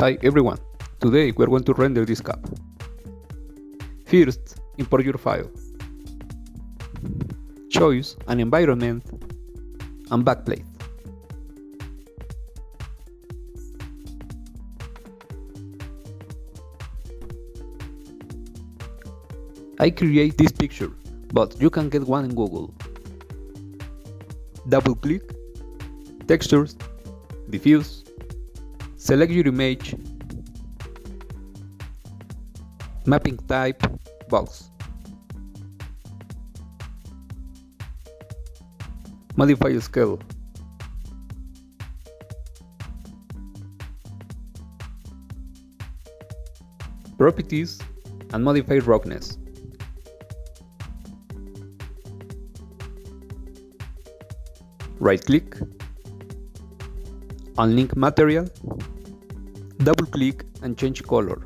Hi everyone, today we are going to render this cap. First, import your file. Choose an environment and backplate. I create this picture, but you can get one in Google. Double click, textures, diffuse, select your image, mapping type, box. Modify scale. Properties and modify roughness. Right click, unlink material, double click and change color.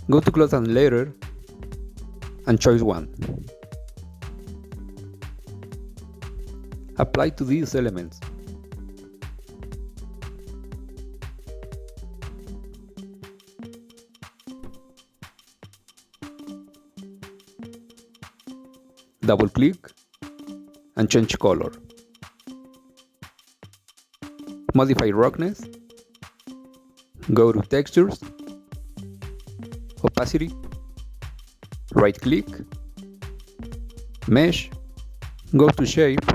Go to cloth and layer and choose one. Apply to these elements. Double click and change color. Modify roughness. Go to textures, opacity, right click, mesh, go to shape,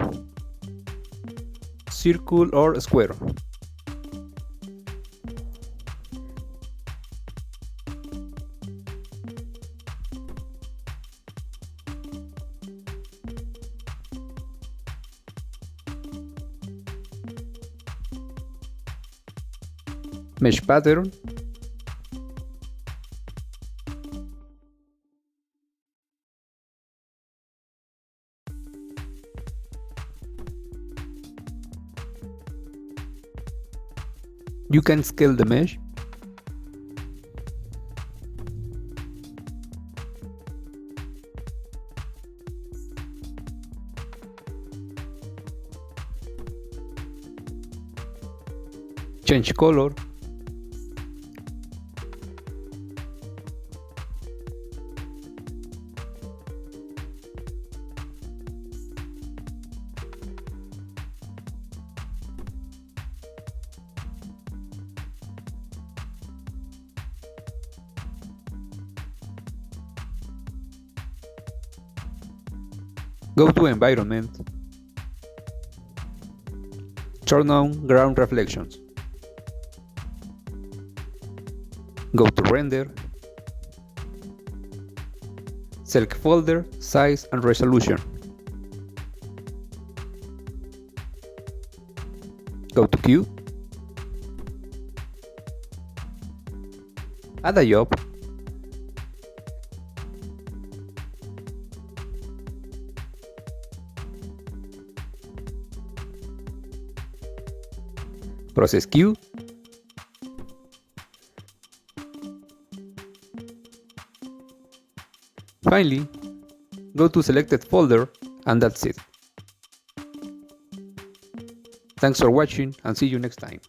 circle or square. Mesh pattern, you can scale the mesh, change color, go to environment, turn on ground reflections, go to render, select folder, size and resolution, go to queue, add a job, process queue, finally go to selected folder and that's it. Thanks for watching and see you next time.